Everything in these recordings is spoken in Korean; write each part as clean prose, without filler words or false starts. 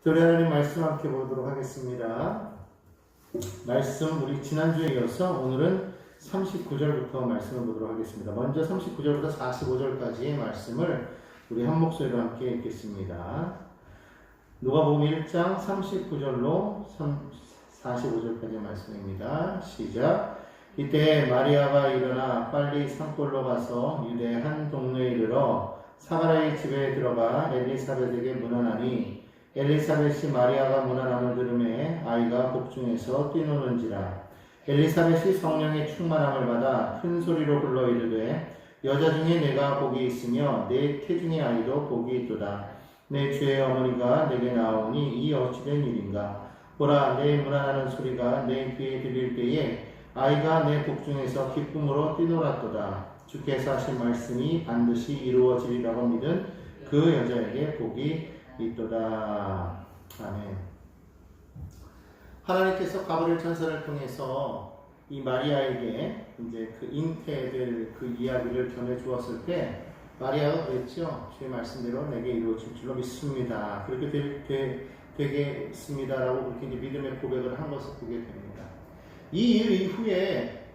우리 하나님 말씀 함께 보도록 하겠습니다. 말씀 우리 지난주에 이어서 오늘은 39절부터 말씀을 보도록 하겠습니다. 먼저 39절부터 45절까지의 말씀을 우리 한 목소리로 함께 읽겠습니다. 누가복음 1장 39절로 45절까지의 말씀입니다. 시작. 이때 마리아가 일어나 빨리 산골로 가서 유대 한 동네에 이르러 사가랴의 집에 들어가 엘리사벳에게 문안하니 엘리사벳이 마리아가 문안함을 들으매 아이가 복중에서 뛰노는지라. 엘리사벳이 성령의 충만함을 받아 큰 소리로 불러 이르되 여자 중에 내가 복이 있으며 내 태중의 아이도 복이 있도다. 내 주의 어머니가 내게 나오니 이 어찌된 일인가. 보라, 내 문안하는 소리가 내 귀에 들릴 때에 아이가 내 복중에서 기쁨으로 뛰놀았도다. 주께서 하신 말씀이 반드시 이루어지리라고 믿은 그 여자에게 복이 있도다. 아멘. 하나님께서 가브리엘 천사를 통해서 이 마리아에게 이제 그 잉태될 그 이야기를 전해 주었을 때 마리아가 그랬죠. 주의 말씀대로 내게 이루어질 줄로 믿습니다. 그렇게 되겠습니다라고 그렇게 이제 믿음의 고백을 한 것을 보게 됩니다. 이 일 이후에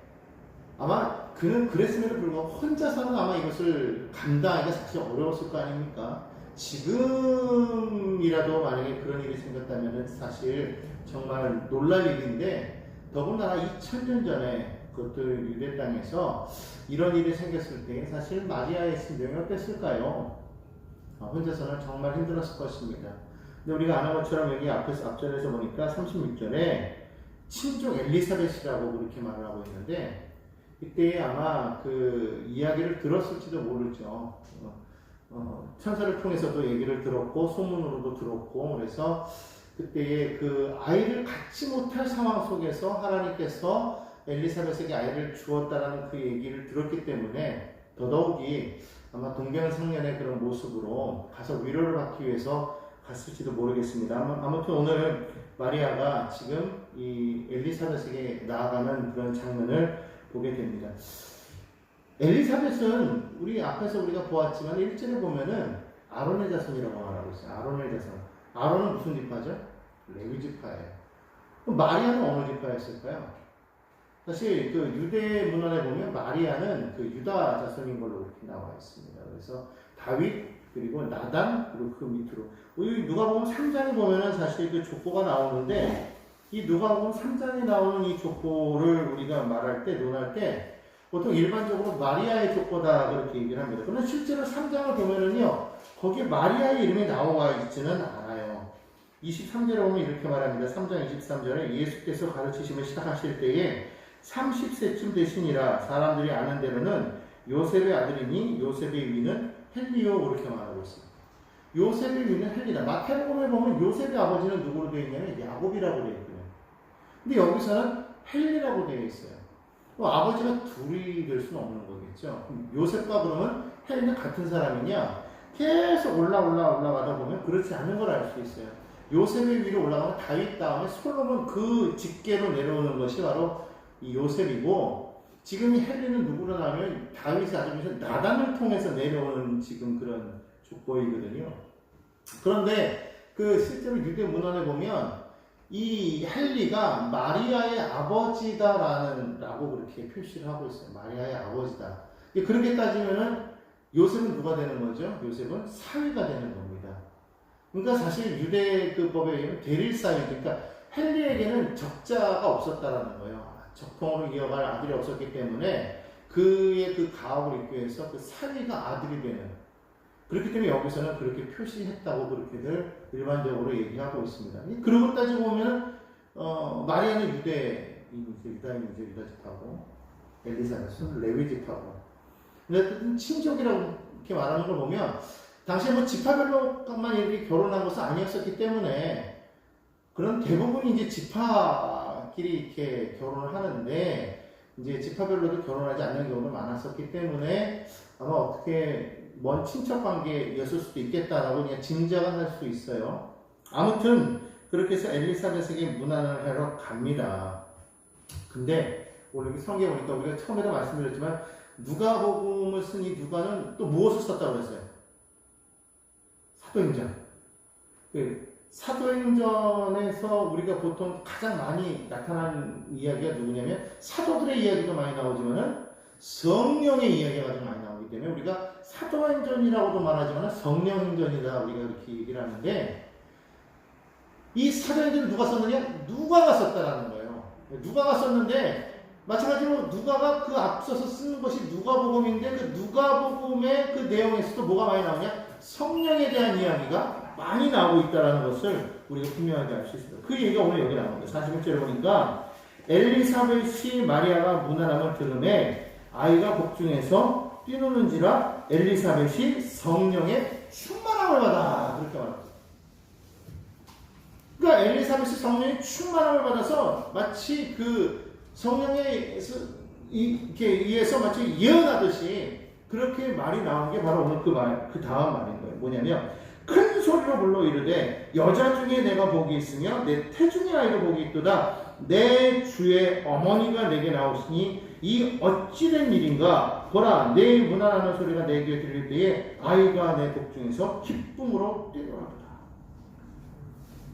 아마 그는 그랬음에도 불구하고 혼자서는 아마 이것을 감당하기가 사실 어려웠을 거 아닙니까? 지금이라도 만약에 그런 일이 생겼다면 사실 정말 놀랄 일인데, 더군다나 2000년 전에 그것도 유대 땅에서 이런 일이 생겼을 때 사실 마리아의 심정이 어땠을까요? 혼자서는 정말 힘들었을 것입니다. 근데 우리가 아는 것처럼 여기 앞절에서 보니까 36절에 친족 엘리사벳이라고 그렇게 말을 하고 있는데, 이때 아마 그 이야기를 들었을지도 모르죠. 천사를 통해서도 얘기를 들었고 소문으로도 들었고, 그래서 그때의 그 아이를 갖지 못할 상황 속에서 하나님께서 엘리사벳에게 아이를 주었다라는 그 얘기를 들었기 때문에 더더욱이 아마 동병상련의 그런 모습으로 가서 위로를 받기 위해서 갔을지도 모르겠습니다. 아무튼 오늘 마리아가 지금 이 엘리사벳에게 나아가는 그런 장면을 보게 됩니다. 엘리사벳은 우리 앞에서 우리가 보았지만 1절에 보면은 아론의 자손이라고 말하고 있어요. 아론의 자손. 아론은 무슨 지파죠? 레위 지파예요. 그럼 마리아는 어느 지파였을까요? 사실 그 유대 문헌에 보면 마리아는 그 유다 자손인 걸로 이렇게 나와 있습니다. 그래서 다윗 그리고 나단 그리고 그 밑으로 누가복음 3장에 보면은 사실 그 족보가 나오는데, 이 누가복음 3장에 나오는 이 족보를 우리가 말할 때 논할 때 보통 일반적으로 마리아의 족보다 그렇게 얘기를 합니다. 그러나 실제로 3장을 보면은요, 거기에 마리아의 이름이 나와 있지는 않아요. 23절에 보면 이렇게 말합니다. 3장 23절에 예수께서 가르치심을 시작하실 때에 30세쯤 되시니라. 사람들이 아는 대로는 요셉의 아들이니 요셉의 위는 헬리오, 그렇게 말하고 있습니다. 요셉의 위는 헬리다. 마태복음에 보면 요셉의 아버지는 누구로 되어 있냐면 야곱이라고 되어 있거든요. 근데 여기서는 헬리라고 되어 있어요. 아버지가 둘이 될 수는 없는 거겠죠. 요셉과 그러면 헬리는 같은 사람이냐? 계속 올라가다 보면 그렇지 않은 걸 알 수 있어요. 요셉의 위로 올라가면 다윗 다음에 솔로몬 그 직계로 내려오는 것이 바로 이 요셉이고, 지금 이 헬리는 누구로 나면 다윗의 아들이면서 나단을 통해서 내려오는 지금 그런 족보이거든요. 그런데 그 실제로 유대 문헌에 보면 이 헬리가 마리아의 아버지다라고 그렇게 표시를 하고 있어요. 마리아의 아버지다. 그렇게 따지면은 요셉은 누가 되는 거죠? 요셉은 사위가 되는 겁니다. 그러니까 사실 유대 그 법에 의하면 대릴 사위, 그러니까 헬리에게는 적자가 없었다라는 거예요. 적통으로 이어갈 아들이 없었기 때문에 그의 그 가업을 잇기 위해서 그 사위가 아들이 되는, 그렇기 때문에 여기서는 그렇게 표시했다고 그렇게들 일반적으로 얘기하고 있습니다. 그런 것 따지고 보면 마리아는 유다인이죠. 유다 지파고, 엘리사벳은 레위 지파고. 근데 친족이라고 이렇게 말하는 걸 보면 당시에 뭐 지파별로만 이렇게 결혼한 것은 아니었었기 때문에, 그런 대부분이 이제 지파끼리 이렇게 결혼을 하는데 이제 지파별로도 결혼하지 않는 경우가 많았었기 때문에 아마 어떻게 먼 친척 관계였을 수도 있겠다라고 그냥 짐작은 할 수 있어요. 아무튼 그렇게 해서 엘리사벳에게 문안을 하러 갑니다. 근데 오늘 성경에 보니까 우리가 처음에도 말씀드렸지만 누가복음을 쓴 이 누가는 또 무엇을 썼다고 그랬어요? 사도행전. 사도행전에서 우리가 보통 가장 많이 나타나는 이야기가 누구냐면 사도들의 이야기도 많이 나오지만은 성령의 이야기가 가장 많이 나오기 때문에 우리가 사도행전이라고도 말하지만 성령행전이다 우리가 이렇게 얘기를 하는데 이 사도행전을 누가 썼느냐? 누가가 썼다라는 거예요. 누가가 썼는데 마찬가지로 누가가 그 앞서서 쓴 것이 누가복음인데 그 누가복음의 그 내용에서도 뭐가 많이 나오냐? 성령에 대한 이야기가 많이 나오고 있다는 것을 우리가 분명하게 알 수 있습니다. 그 얘기가 오늘 여기 나옵니다. 41절에 보니까 엘리사벳이 마리아가 문안함을 들음에 아이가 복중에서 뛰노는지라 엘리사벳이 성령의 충만함을 받아 그렇게 말합니다. 그러니까 엘리사벳이 성령의 충만함을 받아서 마치 그 성령에 이렇게 의해서 마치 예언하듯이 그렇게 말이 나온 게 바로 오늘 그 다음 말인 거예요. 뭐냐면 큰 소리로 불러 이르되 여자 중에 내가 복이 있으며 내 태중의 아이로 복이 있도다. 내 주의 어머니가 내게 나오시니 이 어찌된 일인가. 보라 내 문안하는 소리가 내 귀에 들릴 때에 아이가 내 복중에서 기쁨으로 뛰더라도다.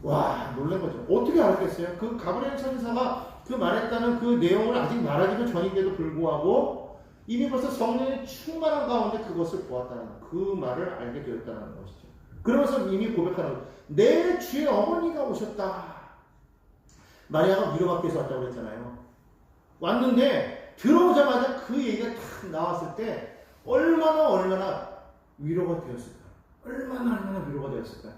와 놀란 거죠. 어떻게 알았겠어요? 그 가브리엘 천사가 그 말했다는 그 내용을 아직 말하기도 전인데도 불구하고 이미 벌써 성령의 충만한 가운데 그것을 보았다는 그 말을 알게 되었다는 것이죠. 그러면서 이미 고백하는 거예요. 내 주의 어머니가 오셨다. 마리아가 위로받기 위해서 왔다고 그랬잖아요. 왔는데 들어오자마자 그 얘기가 탁 나왔을 때 얼마나 위로가 되었을까. 얼마나 위로가 되었을까.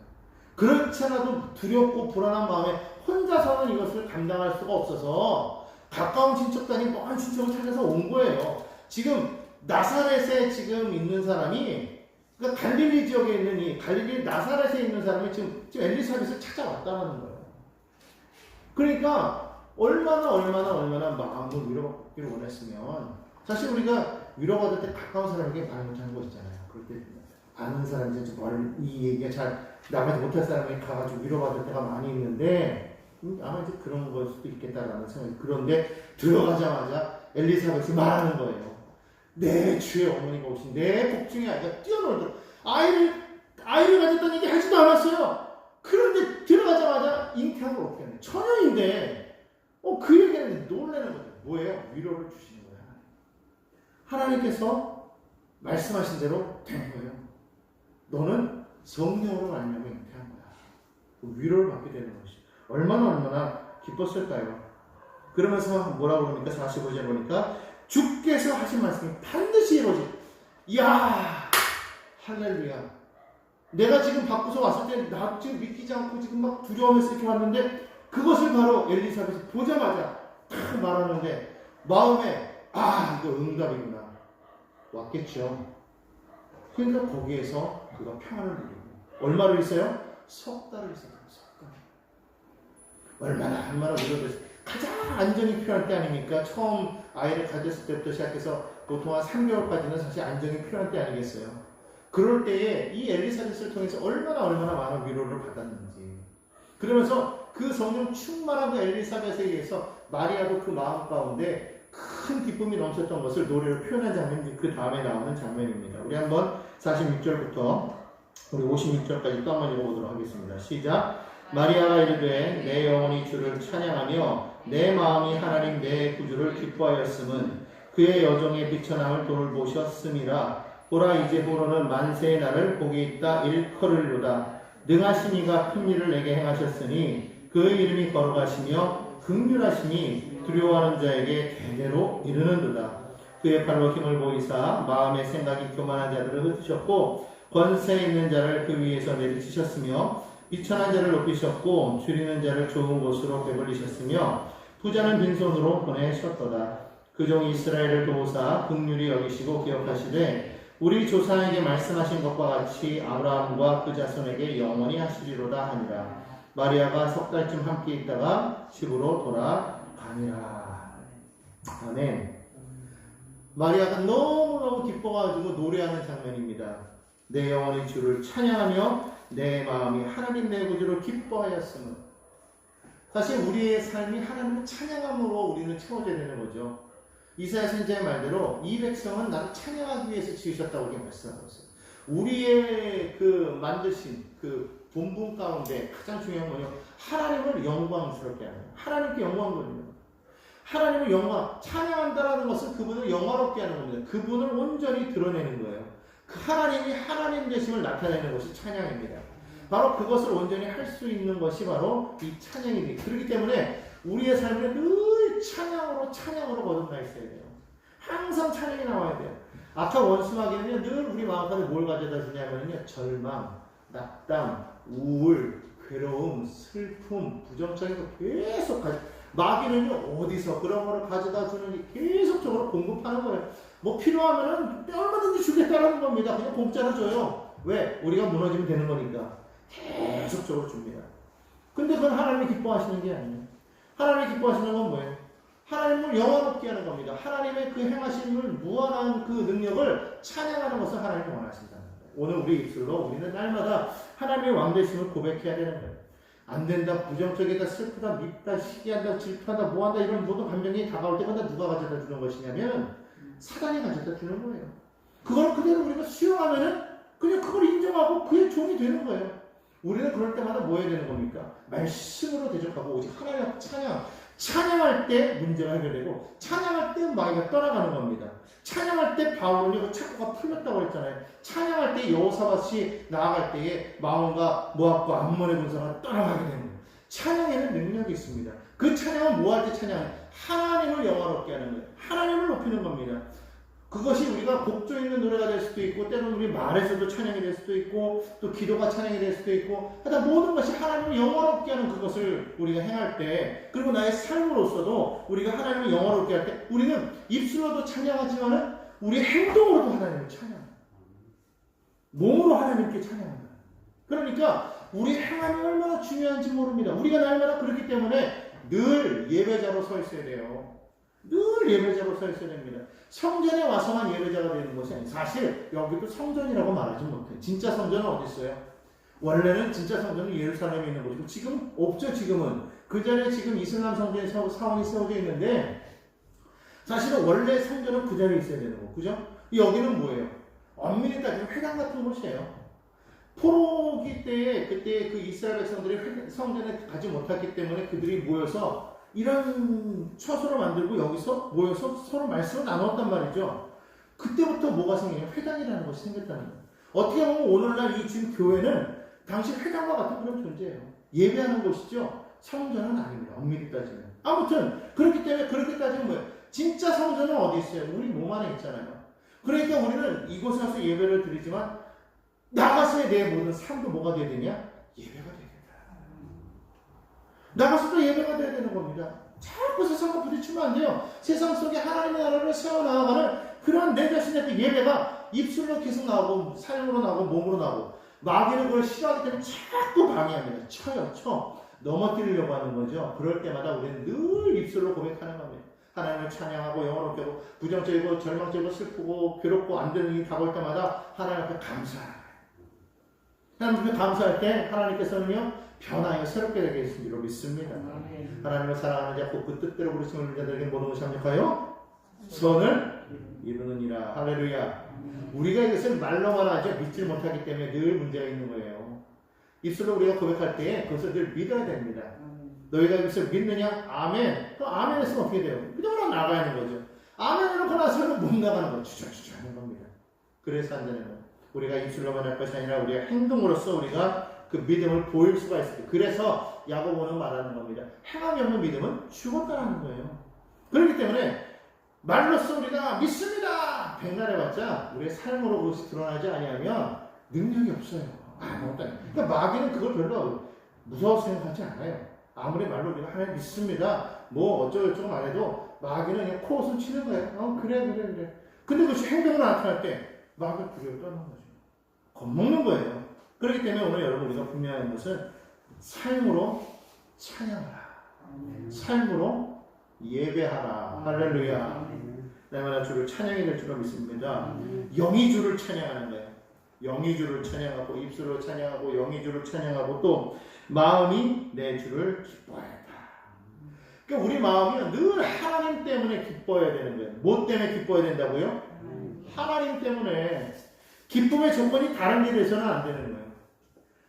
그렇지 않아도 두렵고 불안한 마음에 혼자서는 이것을 감당할 수가 없어서 가까운 친척도 아닌 먼 친척을 찾아서 온 거예요. 지금 나사렛에 지금 있는 사람이 그러니까 갈릴리 지역에 있는 이 갈릴리 나사렛에 있는 사람이 지금 엘리사벳을 찾아왔다는 거예요. 그러니까 얼마나 마음을 위로받기를 원했으면 사실 우리가 위로받을 때 가까운 사람에게 말 못하는 거 있잖아요. 그럴 때 아는 사람이 이 얘기가 잘 나가지 못할 사람에게 가가지고 위로받을 때가 많이 있는데 아마 이제 그런 걸 수도 있겠다라는 생각이. 그런데 들어가자마자 엘리사벳이 말하는 거예요. 내 주의 어머니가 오신 내 복중의 아이가 뛰어놀더라. 아이를 가졌다는 얘기 하지도 않았어요. 그런데 들어가자마자 잉태한 걸 어떻게 하냐. 처녀인데 그 얘기는 놀라는 거죠. 뭐예요? 위로를 주시는 거예요. 하나님께서 말씀하신 대로 된 거예요. 너는 성령으로 말미암아 잉태한 거야. 위로를 받게 되는 것이 얼마나 기뻤을까요? 그러면서 뭐라고 그럽니까? 45절 보니까 주께서 하신 말씀이 반드시 이루어질. 이야 할렐루야. 내가 지금 바꾸서 왔을 때 나 지금 믿기지 않고 지금 막 두려워하면서 이렇게 왔는데 그것을 바로 엘리사벳이 보자마자 딱 말하는데 마음에 이거 응답이구나. 왔겠죠. 그러니까 거기에서 그가 평안을 누리고 얼마를 있어요? 석 달을 있어요. 석 달. 얼마나 위로됐어요. 가장 안정이 필요할 때 아닙니까? 처음 아이를 가졌을 때부터 시작해서 보통 한 3개월까지는 사실 안정이 필요할 때 아니겠어요? 그럴 때에 이 엘리사벳을 통해서 얼마나 많은 위로를 받았는지. 그러면서 그 성령 충만한 그 엘리사벳에 의해서 마리아도 그 마음 가운데 큰 기쁨이 넘쳤던 것을 노래로 표현한 장면이 그 다음에 나오는 장면입니다. 우리 한번 46절부터 우리 56절까지 또 한번 읽어보도록 하겠습니다. 시작. 마리아가 이르되 내 영혼이 주를 찬양하며 내 마음이 하나님 내 구주를 기뻐하였음은 그의 여종의 비천함을 돌보셨음이라. 보라 이제 보로는 만세의 날을 복이 있다 일컬으리로다. 능하신 이가 큰 일을 내게 행하셨으니 그의 이름이 거룩하시며 긍휼하시니 두려워하는 자에게 대대로 이르는도다. 그의 팔로 힘을 보이사 마음의 생각이 교만한 자들을 흩으셨고 권세 있는 자를 그 위에서 내리치셨으며 비천한 자를 높이셨고 줄이는 자를 좋은 곳으로 배불리셨으며 부자는 빈손으로 보내셨도다. 그 종 이스라엘을 도우사 긍휼히 여기시고 기억하시되 우리 조상에게 말씀하신 것과 같이 아브라함과 그 자손에게 영원히 하시리로다 하니라. 마리아가 석 달쯤 함께 있다가 집으로 돌아가니라. 아멘. 마리아가 너무너무 기뻐가지고 노래하는 장면입니다. 내 영혼이 주를 찬양하며 내 마음이 하나님 내 구주를 기뻐하였음은. 사실 우리의 삶이 하나님을 찬양함으로 우리는 채워져야 되는 거죠. 이사야 선지자의 말대로 이 백성은 나를 찬양하기 위해서 지으셨다고 이렇게 말씀하고 있어요. 우리의 그 만드신 그 본분 가운데 가장 중요한 거요. 하나님을 영광스럽게 하는 거예요. 하나님께 영광 돌리는 거예요. 하나님을 영광, 찬양한다라는 것은 그분을 영화롭게 하는 겁니다. 그분을 온전히 드러내는 거예요. 그 하나님이 하나님 되심을 나타내는 것이 찬양입니다. 바로 그것을 온전히 할 수 있는 것이 바로 이 찬양입니다. 그렇기 때문에 우리의 삶에 늘 찬양으로 거듭나 있어야 돼요. 항상 찬양이 나와야 돼요. 아까 원수마귀는요, 늘 우리 마음 가운데 뭘 가져다 주냐면요, 절망, 낙담, 우울, 괴로움, 슬픔, 부정적인 거 계속 마귀는요, 어디서 그런 거를 가져다 주는지 계속적으로 공급하는 거예요. 뭐 필요하면은 얼마든지 주겠다는 겁니다. 그냥 공짜로 줘요. 왜? 우리가 무너지면 되는 거니까. 계속적으로 줍니다. 근데 그건 하나님이 기뻐하시는 게 아니에요. 하나님이 기뻐하시는 건 뭐예요? 하나님을 영화롭게 하는 겁니다. 하나님의 그 행하심을 무한한 그 능력을 찬양하는 것을 하나님이 원하신다는 거예요. 오늘 우리 입술로 우리는 날마다 하나님의 왕되심을 고백해야 되는 거예요. 안 된다, 부정적이다, 슬프다, 밉다, 시기한다, 질투한다, 뭐한다 이런 모든 감정이 다가올 때마다 누가 가져다 주는 것이냐면 사단이 가져다 주는 거예요. 그걸 그대로 우리가 수용하면은 그냥 그걸 인정하고 그의 종이 되는 거예요. 우리는 그럴 때마다 뭐 해야 되는 겁니까? 말씀으로 대적하고 오직 하나님 찬양할 때 문제가 해결되고 찬양할 때 마귀가 떠나가는 겁니다. 찬양할 때 바울은 착고가 풀렸다고 했잖아요. 찬양할 때 여호사밧이 나아갈 때에 마온과 모압과 암몬의 군사가 떠나가게 되는 거예요. 찬양에는 능력이 있습니다. 그 찬양은 뭐 할 때 찬양해요? 하나님을 영화롭게 하는 거예요. 하나님을 높이는 겁니다. 그것이 우리가 곡조 있는 노래가 될 수도 있고 때로는 우리 말에서도 찬양이 될 수도 있고 또 기도가 찬양이 될 수도 있고 하여튼 모든 것이 하나님을 영화롭게 하는 그것을 우리가 행할 때 그리고 나의 삶으로서도 우리가 하나님을 영화롭게 할 때 우리는 입술로도 찬양하지만은 우리 행동으로도 하나님을 찬양합니다. 몸으로 하나님께 찬양합니다. 그러니까 우리 행함이 얼마나 중요한지 모릅니다. 우리가 날마다 그렇기 때문에 늘 예배자로 서 있어야 돼요. 늘 예배자로 서 있어야 됩니다. 성전에 와서만 예배자가 되는 것이 아니에요. 사실 여기도 성전이라고 말하지 못해요. 진짜 성전은 어디 있어요? 원래는 진짜 성전은 예루살렘에 있는 것이고 지금 없죠. 지금은 그 전에 지금 이슬람 성전에 사원이 세워져 있는데 사실은 원래 성전은 그 자리에 있어야 되는 거, 그죠? 여기는 뭐예요? 엄밀히 따지면 회당 같은 곳이에요. 포로기 때에 그때 그 이스라엘 백성들이 성전에 가지 못했기 때문에 그들이 모여서 이런 처소를 만들고 여기서 모여서 서로 말씀을 나눴단 말이죠. 그때부터 뭐가 생기냐? 회당이라는 것이 생겼다는 거예요. 어떻게 보면 오늘날 이 지금 교회는 당시 회당과 같은 그런 존재예요. 예배하는 곳이죠. 성전은 아닙니다. 엄밀히 따지면. 아무튼 그렇기 때문에 그렇게 따지면 뭐예요? 진짜 성전은 어디 있어요? 우리 몸 안에 있잖아요. 그러니까 우리는 이곳에 와서 예배를 드리지만 나가서의 내 모든 삶도 뭐가 돼야 되냐? 예배가 돼야 된다. 나가서도 예배가 돼야 되는 겁니다. 자꾸 세상과 부딪히면 안 돼요. 세상 속에 하나님의 나라를 세워나가는 그런 내 자신의 그 예배가 입술로 계속 나오고 삶으로 나오고 몸으로 나오고 마귀는 그걸 싫어하기 때문에 자꾸 방해합니다. 쳐. 넘어뜨리려고 하는 거죠. 그럴 때마다 우리는 늘 입술로 고백하는 겁니다. 하나님을 찬양하고 영원롭게 하고 부정적이고 절망적이고 슬프고 괴롭고 안 되는 일이 다가올 때마다 하나님 앞에 감사하는 거예요. 하나님 앞에 감사할 때 하나님께서는요 변화에 새롭게 되게 하신 줄로 믿습니다. 하나님을 사랑하는 자 곧 그 뜻대로 부르심을 자들에게 모든 것이 합력하여 선을 이루느니라. 할렐루야. 우리가 이것을 말로만 하죠. 믿지 못하기 때문에 늘 문제가 있는 거예요. 입술로 우리가 고백할 때 그것을 늘 믿어야 됩니다. 너희가 이것을 믿느냐? 아멘. 그 아멘 했으면 어떻게 돼요? 믿음으로 나가야 하는 거죠. 아멘 해놓고 나서는 못 나가는 거예요. 주저주저 하는 겁니다. 그래서 안 되는 거예요. 우리가 입술로만 할 것이 아니라 우리가 행동으로서 우리가 그 믿음을 보일 수가 있어요. 그래서 야고보는 말하는 겁니다. 행함이 없는 믿음은 죽었다는 거예요. 그렇기 때문에 말로써 우리가 믿습니다. 백날 해봤자 우리의 삶으로 그것이 드러나지 아니하면 능력이 없어요. 아무것도 아니에요. 그러니까 마귀는 그걸 별로 무서워서 생각하지 않아요. 아무리 말로 우리가 하나님 믿습니다. 뭐 어쩌고저쩌고 말해도 마귀는 그냥 코웃음 치는 거예요. 그래. 근데 그것이 행동으로 나타날 때 마귀가 두려워 떠는 거죠. 겁먹는 거예요. 그렇기 때문에 오늘 여러분 우리가 분명한 것은 삶으로 찬양하라. 삶으로 예배하라. 할렐루야. 내가 주를 찬양이 될 줄로 믿습니다. 영이 주를 찬양하는 거예요. 영이 주를 찬양하고 입술로 찬양하고 영이 주를 찬양하고 또 마음이 내 주를 기뻐했다. 그러니까 우리 마음이 늘 하나님 때문에 기뻐해야 되는 거예요. 뭐 때문에 기뻐해야 된다고요? 하나님 때문에. 기쁨의 조건이 다른 게 돼서는 안 되는 거예요.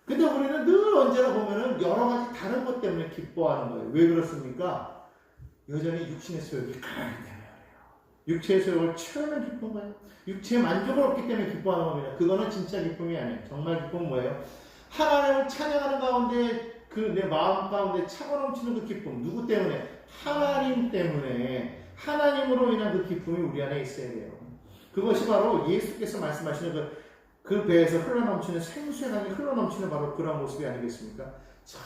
근데 우리는 늘 언제나 보면은 여러 가지 다른 것 때문에 기뻐하는 거예요. 왜 그렇습니까? 여전히 육신의 소욕이 강하기 때문에 그래요. 육체의 소욕을 채우면 기쁜 거예요. 육체의 만족을 얻기 때문에 기뻐하는 겁니다. 그거는 진짜 기쁨이 아니에요. 정말 기쁨은 뭐예요? 하나님을 찬양하는 가운데 그 내 마음 가운데 차고 넘치는 그 기쁨. 누구 때문에? 하나님 때문에. 하나님으로 인한 그 기쁨이 우리 안에 있어야 돼요. 그것이 바로 예수께서 말씀하시는 그 배에서 흘러넘치는 생수의 강이 흘러넘치는 바로 그런 모습이 아니겠습니까? 쫙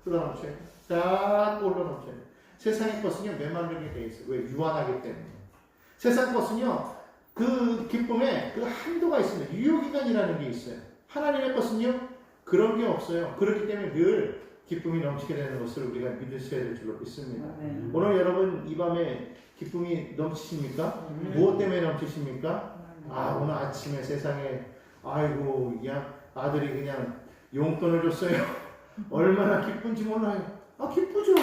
흘러넘쳐요. 딱 흘러넘쳐요. 세상의 것은요, 메마르게 돼 있어요. 왜? 유한하기 때문에. 세상 것은요, 그 기쁨에 그 한도가 있습니다. 유효기간이라는 게 있어요. 하나님의 것은요, 그런 게 없어요. 그렇기 때문에 늘 기쁨이 넘치게 되는 것을 우리가 믿으셔야 될 줄로 믿습니다. 오늘 여러분 이 밤에 기쁨이 넘치십니까? 무엇 때문에 넘치십니까? 오늘 아침에 세상에 아이고 야 아들이 그냥 용돈을 줬어요. 얼마나 기쁜지 몰라요. 기쁘죠.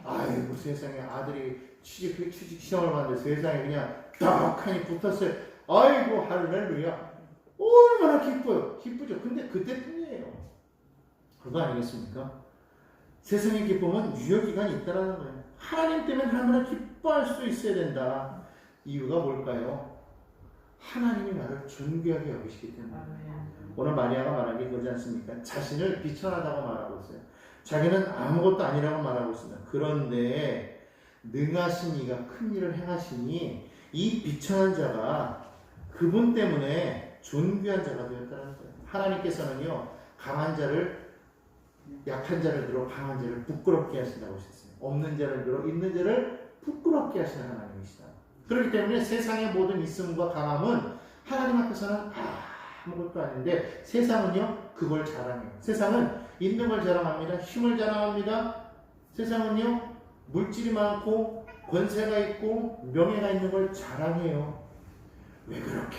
아이고 세상에 아들이 취직 시험을 봤는데 세상에 그냥 떡하니 붙었어요. 아이고 할렐루야. 얼마나 기뻐요. 기쁘죠. 근데 그때뿐이에요. 그거 아니겠습니까? 세상의 기쁨은 유효기간이 있다는 거예요. 하나님 때문에 얼마나 기뻐할 수 있어야 된다. 이유가 뭘까요? 하나님이 나를 존귀하게 여기시기 때문에. 오늘 마리아가 말하기 그러지 않습니까? 자신을 비천하다고 말하고 있어요. 자기는 아무것도 아니라고 말하고 있습니다. 그런데 능하신 이가 큰 일을 행하시니 이 비천한 자가 그분 때문에 존귀한 자가 되었다는 거예요. 하나님께서는요, 강한 자를 약한 자를 들어 강한 자를 부끄럽게 하신다고 하셨어요. 없는 자를 들어 있는 자를 부끄럽게 하시는 하나님이시다. 그렇기 때문에 세상의 모든 있음과 강함은 하나님 앞에서는 아무것도 아닌데 세상은요 그걸 자랑해요. 세상은 있는 걸 자랑합니다. 힘을 자랑합니다. 세상은요 물질이 많고 권세가 있고 명예가 있는 걸 자랑해요. 왜 그렇게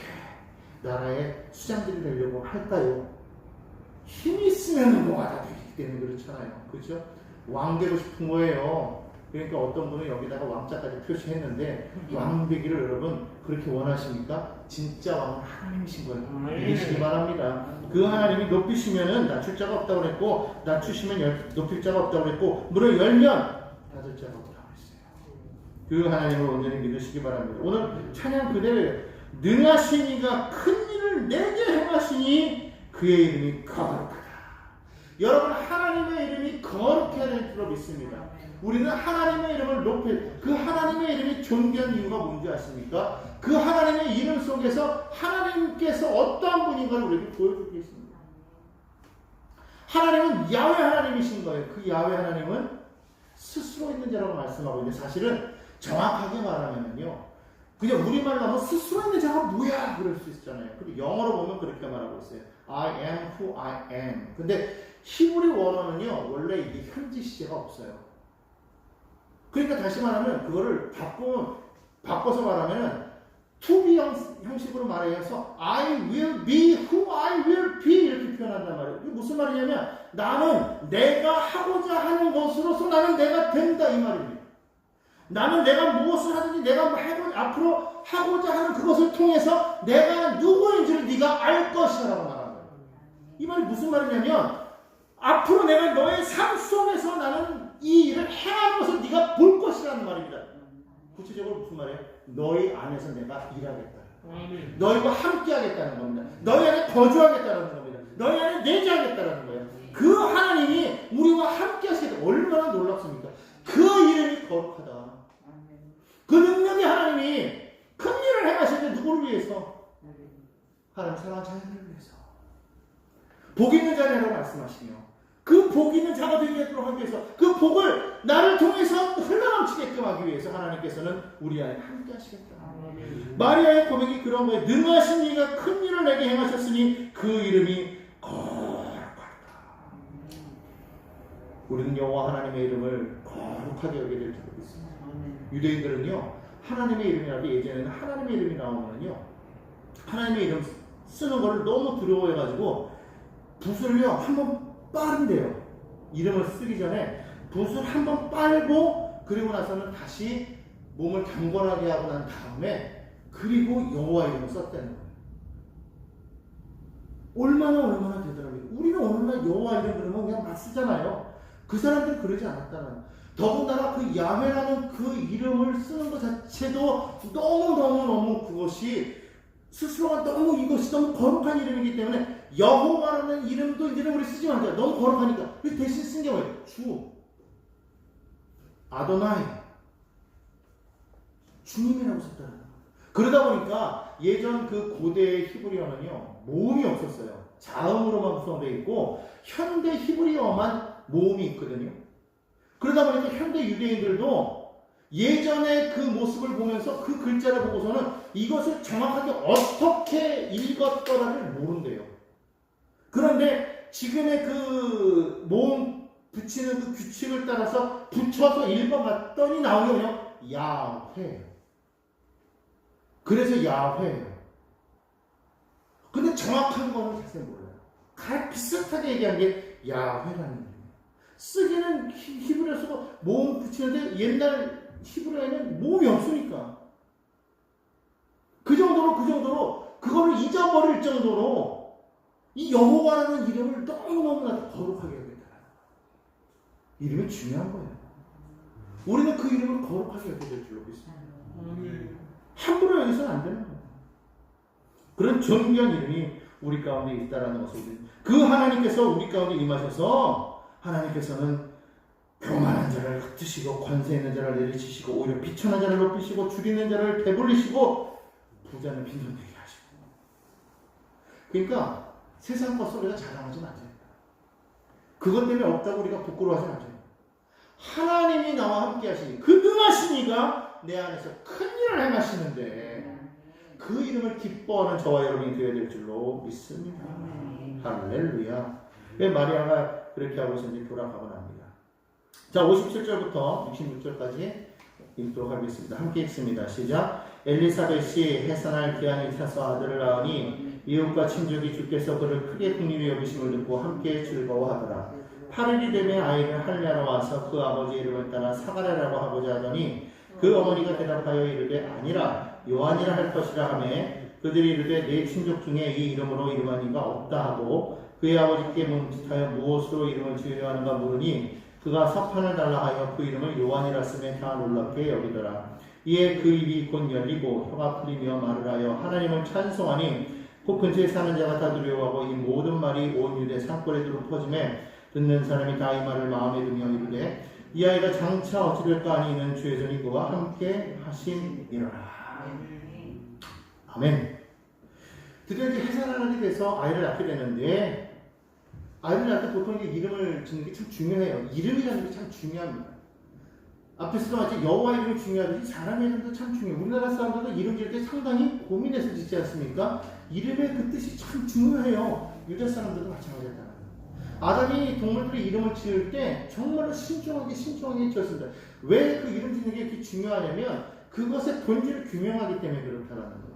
나라의 수장들이 되려고 할까요? 힘이 있으면 뭐가 다 되기 때문에 그렇잖아요. 그렇죠? 왕 되고 싶은 거예요. 그러니까 어떤 분은 여기다가 왕자까지 표시했는데 왕 되기를 여러분 그렇게 원하십니까? 진짜 왕은 하나님이신 거예요. 믿으시기 바랍니다. 그 하나님이 높이시면은 낮출 자가 없다고 그랬고 낮추시면 높일 자가 없다고 그랬고 문을 열면 닫을 자가 없다고 그랬어요. 그 하나님을 온전히 믿으시기 바랍니다. 오늘 찬양 그대로예요. 능하신 이가 큰 일을 내게 행하시니 그의 이름이 거룩하다. 여러분 하나님의 이름이 거룩해야 될 줄로 믿습니다. 우리는 하나님의 이름을 높일 그 하나님의 이름이 존귀한 이유가 뭔지 아십니까? 그 하나님의 이름 속에서 하나님께서 어떠한 분인가를 우리에게 보여주고 있습니다. 하나님은 야훼 하나님이신 거예요. 그 야훼 하나님은 스스로 있는 자라고 말씀하고 있는데 사실은 정확하게 말하면요 그냥 우리말로 하면 스스로 있는 자가 뭐야 그럴 수 있잖아요. 근데 영어로 보면 그렇게 말하고 있어요. I am who I am. 근데 히브리 원어는요 원래 이게 현지 시제가 없어요. 그러니까 다시 말하면 그거를 바꿔서 말하면 to be 형식으로 말해서 I will be who I will be 이렇게 표현한단 말이에요. 이게 무슨 말이냐면 나는 내가 하고자 하는 것으로서 나는 내가 된다 이 말입니다. 나는 내가 무엇을 하든지 내가 앞으로 하고자 하는 그것을 통해서 내가 누구인지를 네가 알 것이라고 말하는 거예요. 이 말이 무슨 말이냐면 앞으로 내가 너의 삶 속에서 나는 이 일을 행하는 것을 네가 볼 것이라는 말입니다. 구체적으로 무슨 말이에요? 너희 안에서 내가 일하겠다. 너희와 함께 하겠다는 겁니다. 너희 안에 거주하겠다는 겁니다. 너희 안에 내재하겠다는 거예요. 그 하나님이 우리와 함께 하시겠다. 얼마나 놀랍습니까? 그 이름이 거룩하다. 그 능력의 하나님이 큰 일을 행하시는데 누구를 위해서? 하나님 사랑하는 자녀들을 위해서. 복 있는 자녀라고 말씀하시며 그 복 있는 자가 되도록 하기 위해서 그 복을 나를 통해서 흘러넘치게끔 하기 위해서 하나님께서는 우리 안에 함께 하시겠다. 마리아의 고백이 그런 거예요. 능하신 이가 큰 일을 내게 행하셨으니 그 이름이 거룩하다. 우리는 여호와 하나님의 이름을 거룩하게 여기게 될 줄 믿습니다. 유대인들은요 하나님의 이름이라도 예전에는 하나님의 이름이 나오면요 하나님의 이름 쓰는 걸 너무 두려워해가지고 붓을요 한번 빠른데요. 이름을 쓰기 전에 붓을 한번 빨고 그리고 나서는 다시 몸을 경건하게 하고 난 다음에 그리고 여호와 이름을 썼다는 거예요. 얼마나 되더라고요. 우리는 오늘날 여호와 이름 그러면 그냥 막 쓰잖아요. 그 사람들은 그러지 않았다는 거예요. 더군다나 그 야훼라는 그 이름을 쓰는 것 자체도 너무 그것이 스스로가 너무 이것이 너무 거룩한 이름이기 때문에 여호와라는 이름을 쓰지 말자. 너무 거룩하니까. 그래서 대신 쓴 게 뭐예요? 주. 아도나이. 주님이라고 썼다는 거예요. 그러다 보니까 예전 그 고대의 히브리어는요, 모음이 없었어요. 자음으로만 구성되어 있고, 현대 히브리어만 모음이 있거든요. 그러다 보니까 현대 유대인들도 예전의 그 모습을 보면서 그 글자를 보고서는 이것을 정확하게 어떻게 읽었더라를 모른대요. 그런데 지금의 그 모음 붙이는 그 규칙을 따라서 붙여서 읽어봤더니 나오는 게 그냥 야훼예요. 그래서 야훼예요. 근데 정확한 거는 자세히 몰라요. 가장 비슷하게 얘기한 게 야훼라는 거예요. 쓰기는 히브리어 쓰고 모음 붙이는데 옛날 히브리어에는 모음이 없으니까 그 정도로 그거를 잊어버릴 정도로 이 여호와라는 이름을 너무너무나 거룩하게 여겼다. 이름이 중요한 거예요. 우리는 그 이름을 거룩하게 여겨야 될 줄로 믿습니다. 함부로 여기서는 안 되는 거예요. 그런 존귀한 이름이 우리 가운데 있다라는 것을 그 하나님께서 우리 가운데 임하셔서 하나님께서는 교만한 자를 흩으시고 권세 있는 자를 내리치시고 오히려 비천한 자를 높이시고 줄이는 자를 배불리시고 부자는 빈손되게 하시고. 그러니까 세상 것으로 우리가 자랑하지 마세요. 그것 때문에 없다고 우리가 부끄러워하지 마세요. 하나님이 나와 함께 하시니 그 능하신 이가 내 안에서 큰 일을 행하시는데 그 이름을 기뻐하는 저와 여러분이 되어야 될 줄로 믿습니다. 할렐루야. 왜 마리아가 그렇게 하고서 이제 돌아가고 납니다. 자, 57절부터 66절까지 읽도록 하겠습니다. 함께 읽습니다. 시작. 엘리사벳이 해산할 기한이 차서 아들을 낳으니 이웃과 친족이 주께서 그를 크게 긍휼히 여기심을 듣고 함께 즐거워하더라. 8일이 되면 아이를 할례하러 와서 그 아버지 이름을 따라 사가랴라고 하고자 하더니 그 어머니가 대답하여 이르되 아니라 요한이라 할 것이라 하매 그들이 이르되 내 친족 중에 이 이름으로 이름한 이가 없다 하고 그의 아버지께 묻지하여 무엇으로 이름을 지으려 하는가 물으니 그가 서판을 달라 하여 그 이름을 요한이라 쓰매 다 놀랍게 여기더라. 이에 그 입이 곧 열리고 혀가 풀리며 말을 하여 하나님을 찬송하니 그 근처에 사는 자가 다 두려워하고 이 모든 말이 온 유대 산골에도 퍼지매 듣는 사람이 다 이 말을 마음에 두며 이르되 이 아이가 장차 어찌 될까 하니 이는 주의 손이 그와 함께 하심이라. 아멘. 드디어 이제 해산하게 돼서 아이를 낳게 되는데 아이를 낳을 때 보통 이름을 짓는 게 참 중요해요. 이름이라는 게 참 중요합니다. 앞에서도 마치 여호와 이름이 중요하듯이 사람의 이름도 참 중요해요. 우리나라 사람들도 이름 지을 때 상당히 고민해서 짓지 않습니까? 이름의 그 뜻이 참 중요해요. 유대 사람들도 마찬가지였다. 아담이 동물들의 이름을 지을 때 정말로 신중하게 지었습니다. 왜 그 이름 짓는 게 이렇게 중요하냐면 그것의 본질을 규명하기 때문에 그렇다라는 거예요.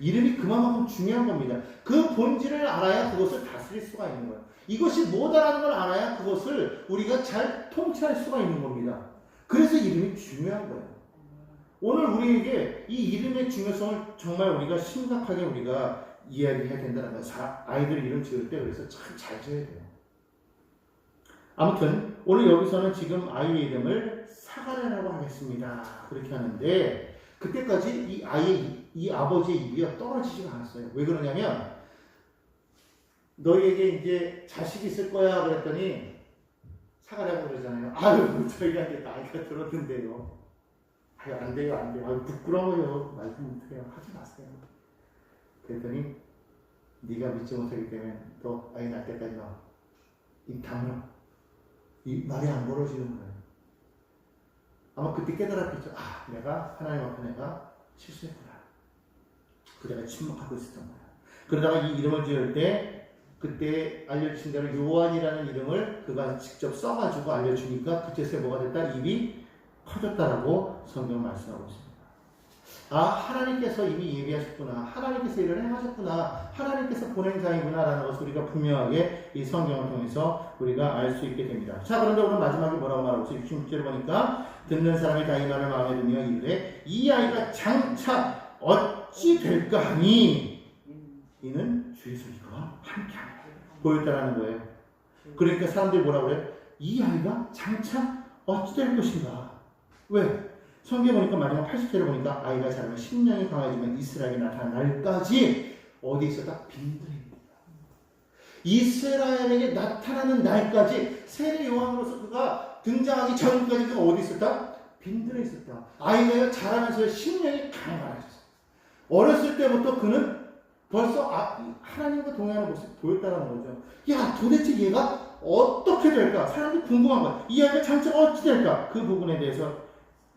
이름이 그만큼 중요한 겁니다. 그 본질을 알아야 그것을 다스릴 수가 있는 거예요. 이것이 뭐다라는 걸 알아야 그것을 우리가 잘 통치할 수가 있는 겁니다. 그래서 이름이 중요한 거예요. 오늘 우리에게 이 이름의 중요성을 정말 우리가 심각하게 우리가 이야기해야 된다는 거예요. 아이들 이름 지을 때 그래서 참 잘 지어야 돼요. 아무튼 오늘 여기서는 지금 아이의 이름을 사가랴라고 하겠습니다. 그렇게 하는데 그때까지 이 아버지의 입이 떨어지지가 않았어요. 왜 그러냐면 너희에게 이제 자식이 있을 거야 그랬더니 사가랴고 그러잖아요. 아유 저희가 이제 나이가 들었는데요. 아유 안 돼요. 아유 부끄러워요. 말도 못해요. 하지 마세요. 그랬더니 네가 믿지 못하기 때문에 또 아이 낳을 때까지 입 다물어. 이 말이 안 벌어지는 거예요. 아마 그때 깨달았겠죠. 아, 내가 하나님 앞에 내가 실수했구나. 그대가 침묵하고 있었던 거야. 그러다가 이 이름을 지을 때 그때 알려주신 대로 요한이라는 이름을 그가 직접 써가지고 알려주니까 그때서 뭐가 됐다? 입이 커졌다라고 성경 말씀하고 있습니다. 아, 하나님께서 이미 예비하셨구나. 하나님께서 이를 행하셨구나. 하나님께서 보낸 자이구나 라는 것을 우리가 분명하게 이 성경을 통해서 우리가 알 수 있게 됩니다. 자, 그런데 오늘 마지막에 뭐라고 말하고 있어요? 66절을 보니까 듣는 사람이 다 이 말을 마음에 두며 이르되 이 아이가 장차 어찌 될까 하니 이는 주의 손이 그와 함께하리라. 보였다라는 거예요. 그러니까 사람들이 뭐라고 그래요? 이 아이가 장차 어찌 될 것인가? 왜? 성경에 보니까 마지막 80절에 보니까 아이가 자라면 심령이 강해지면 이스라엘이 나타난 날까지 어디 있었다? 빈들입니다. 이스라엘에게 나타나는 날까지 세례 요한으로서 그가 등장하기 전까지 그가 어디 있었다? 빈들에 있었다. 아이가 자라면서 심령이 강해졌어. 어렸을 때부터 그는 벌써 하나님과 동행하는 모습이 보였다는 거죠. 야, 도대체 얘가 어떻게 될까? 사람들이 궁금한 거야. 이 아이가 장차 어찌 될까? 그 부분에 대해서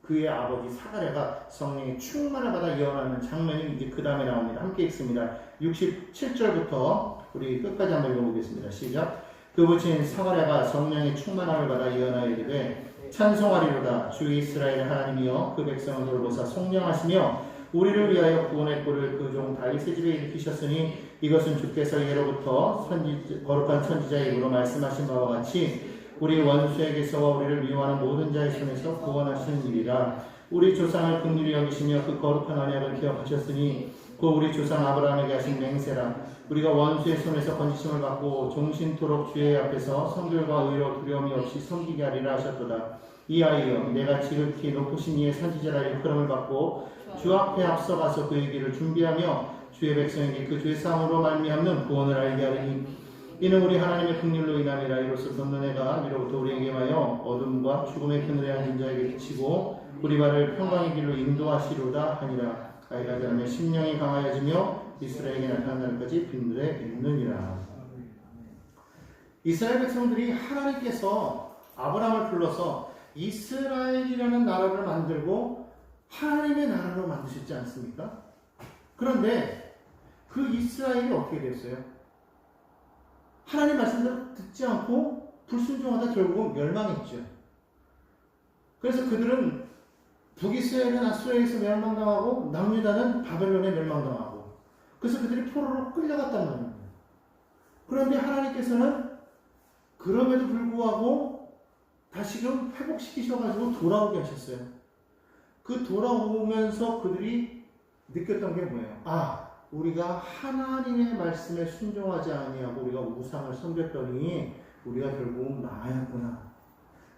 그의 아버지 사가랴가 성령의 충만을 받아 예언하는 장면이 이제 그 다음에 나옵니다. 함께 읽습니다. 67절부터 우리 끝까지 한번 읽어보겠습니다. 시작. 그 부친 사가랴가 성령의 충만함을 받아 예언하여 이르되 찬송하리로다. 주 이스라엘 하나님이여 그 백성을 돌보사 속량하시며 우리를 위하여 구원의 꼴을 그 종 다윗의 집에 일으키셨으니 이것은 주께서 예로부터 거룩한 선지자의 입으로 말씀하신 바와 같이 우리 원수에게서와 우리를 미워하는 모든 자의 손에서 구원하시는 일이라. 우리 조상을 긍휼히 여기시며 그 거룩한 언약을 기억하셨으니 그 우리 조상 아브라함에게 하신 맹세라. 우리가 원수의 손에서 건지심을 받고 종신토록 주의 앞에서 성결과 의로 두려움이 없이 섬기게 하리라 하셨도다. 이 아이여 내가 지극히 높으신 이의 선지자라 일컬음을 받고 주 앞에 앞서가서 그의 길을 준비하며 주의 백성에게 그 주의 사함으로 말미암는 구원을 알게 하리니 이는 우리 하나님의 긍휼로 인함이라. 이로써 전능해가 위로부터 우리에게 하여 어둠과 죽음의 그늘에 앉은 자에게 비치고 우리 발을 평강의 길로 인도하시로다 하니라. 아이가 자라며 심령이 강하여지며 이스라엘에게 나타난 날까지 빈들에 있느니라. 이스라엘 백성들이 하나님께서 아브라함을 불러서 이스라엘이라는 나라를 만들고 하나님의 나라로 만드셨지 않습니까? 그런데 그 이스라엘이 어떻게 됐어요? 하나님 말씀대로 듣지 않고 불순종하다 결국은 멸망했죠. 그래서 그들은 북이스라엘은 아수르에서 멸망당하고 남유다는 바벨론에 멸망당하고 그래서 그들이 포로로 끌려갔단 말이에요. 그런데 하나님께서는 그럼에도 불구하고 다시금 회복시키셔가지고 돌아오게 하셨어요. 그 돌아오면서 그들이 느꼈던 게 뭐예요? 아, 우리가 하나님의 말씀에 순종하지 아니하고 우리가 우상을 섬겼더니 우리가 결국 망하였구나.